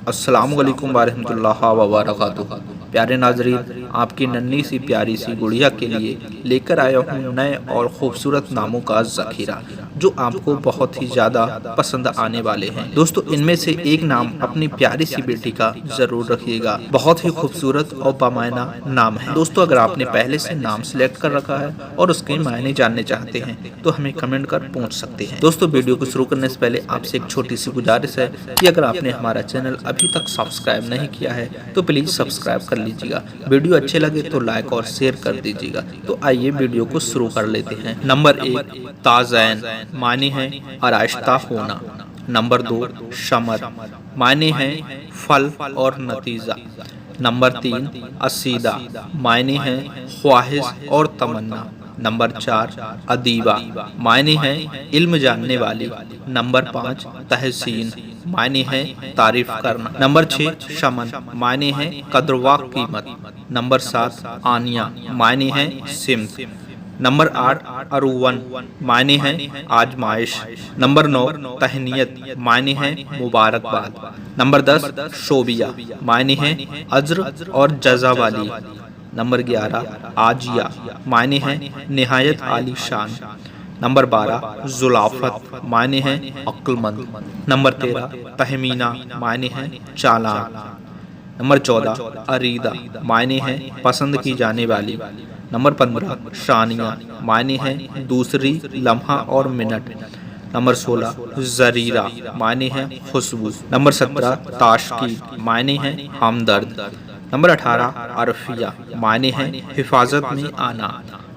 अस्सलाम वालेकुम वारहमतुल्लाहि वबरकातुहू। प्यारे नाजरीन, आपकी नन्ही सी प्यारी सी गुड़िया के लिए लेकर आया हूँ नए और खूबसूरत नामों का ज़ख़ीरा जो आपको बहुत ही ज़्यादा पसंद आने वाले हैं। दोस्तों, इनमें से एक नाम अपनी प्यारी सी बेटी का ज़रूर रखिएगा। बहुत ही खूबसूरत और बामायना नाम है। दोस्तों, अगर आपने पहले से नाम सिलेक्ट कर रखा है और उसके मायने जानने चाहते हैं तो हमें कमेंट कर पूछ सकते हैं। दोस्तों, वीडियो को शुरू करने से पहले आपसे एक छोटी सी गुजारिश है कि अगर आपने हमारा चैनल अभी तक सब्सक्राइब नहीं किया है तो प्लीज़ सब्सक्राइब कर लीजिएगा। वीडियो अच्छे लगे तो लाइक और शेयर कर दीजिएगा। तो आइए वीडियो को शुरू कर लेते हैं। नंबर 1 ताज़ैन, माने हैं आरास्ता होना। नंबर 2 शमर, माने हैं फल और नतीजा। नंबर 3 असीदा, मायने हैं ख्वाहिश और तमन्ना। नंबर 4 अदीबा, मायने हैं इल्म जानने वाली। नंबर 5 तहसीन, मायने हैं तारीफ करना। नंबर 6 शमन, मायने हैं कद्रवा कीमत। नंबर 7 आनिया, मायने हैं सिमत। नंबर 8 अरुवन, मायने हैं आजमाइश। नंबर 9 तहनीयत, मायने हैं मुबारकबाद। नंबर 10 शोबिया, मायने हैं अज्र और जजा वाली। नंबर 11 आजिया, मायने हैं निहायत आली शान। नंबर 12 जुलाफत, मायने हैं अक्लमंद। नंबर 13 तहमीना, मायने हैं चालाक। नंबर 14 अरीदा, मायने हैं पसंद की जाने वाली। नंबर 15 शानिया, मायने हैं दूसरी लम्हा और मिनट। नंबर 16 जरीरा, मायने हैं खुशबू। नंबर 17 ताशकी, मायने हैं हमदर्द। नंबर 18 अरफिया, मायने हैं हिफाजत में आना।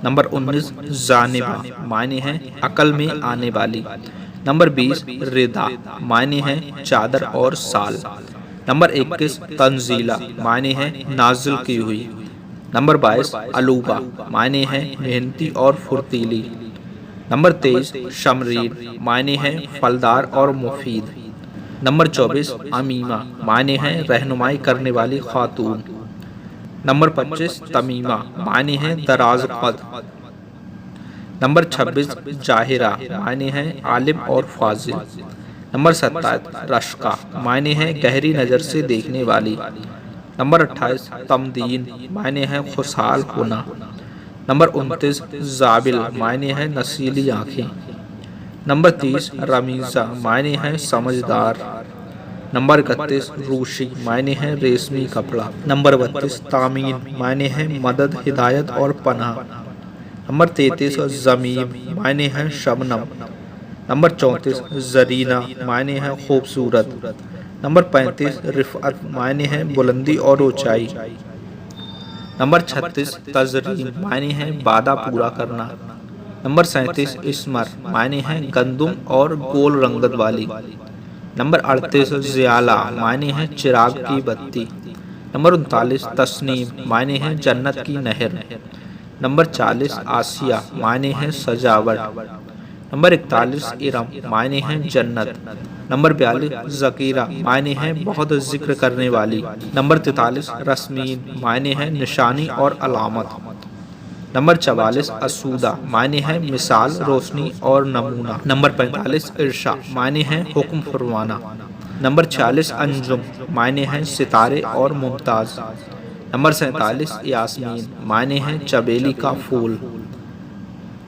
नंबर 19 जानिबा, मायने हैं अकल में आने वाली। नंबर 20 रिदा, मायने हैं चादर और साल। नंबर 21 तंजीला, मायने हैं नाजिल की हुई। नंबर 22 अलूबा, मायने हैं मेहनती और फुर्तीली। नंबर 23 शमरीर, मायने हैं फलदार और मुफीद। नंबर 24 अमीमा, मायने हैं रहनुमाई करने वाली खातून। नंबर 25 तमीमा, मायने हैं दराज कद। नंबर 26 जाहिरा, मायने हैं आलिम और फाजिल। नंबर 27 रश्का, मायने हैं गहरी नज़र से देखने वाली। नंबर 28 तमदीन, मायने हैं खुशहाल होना। नंबर 29 जाबिल, मायने हैं नसीली आँखें। नंबर 30 रमीज़ा, मायने हैं समझदार। नंबर 31 रूशी, मायने हैं रेशमी कपड़ा। नंबर 32 तामीन, मायने हैं मदद हिदायत और पनाह। नंबर 33 ज़मीम, मायने हैं शबनम। नंबर 34 जरीना, मायने हैं खूबसूरत। नंबर 35 रिफ़अत, मायने हैं बुलंदी और ऊंचाई। नंबर 36 तजरीन, मायने हैं वादा पूरा करना। नंबर 37 इस्मर, मायने हैं गंदुम और गोल रंगत वाली। नंबर 38 ज़ियाला, मायने हैं चिराग की बत्ती। नंबर 39 तस्नीम, मायने हैं जन्नत की नहर। नंबर 40 आसिया, मायने हैं सजावट। नंबर 41 इरम, मायने हैं जन्नत। नंबर 42 ज़कीरा, मायने हैं बहुत जिक्र करने वाली। नंबर 43 रस्मीन, मायने हैं निशानी और अलामत। नंबर 44 असूदा, मायने हैं मिसाल, रोशनी और नमूना। नंबर 45 इर्शा, मायने हैं हुक्म फरमाना। नंबर 46 अंजुम, मायने हैं सितारे और मुमताज़। नंबर 47 यास्मीन, मायने हैं चबेली का फूल।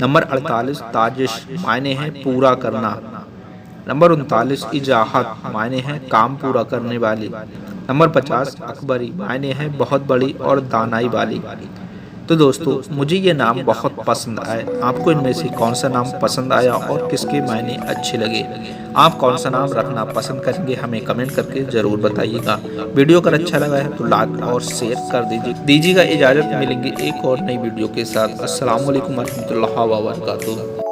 नंबर 48 ताजिश, मायने हैं पूरा करना। नंबर 39 इजाहत, मायने हैं काम पूरा करने वाली। नंबर 50 अकबरी, मायने हैं बहुत बड़ी और दानाई वाली। तो दोस्तों, मुझे ये नाम बहुत पसंद आए। आपको इनमें से कौन सा नाम पसंद आया और किसके मायने अच्छे लगे? आप कौन सा नाम रखना पसंद करेंगे हमें कमेंट करके ज़रूर बताइएगा। वीडियो अगर अच्छा लगा है तो लाइक और शेयर कर दीजिएगा। इजाज़त, मिलेंगे एक और नई वीडियो के साथ। अस्सलाम वालेकुम रहमतुल्लाहि व बरकातुहू।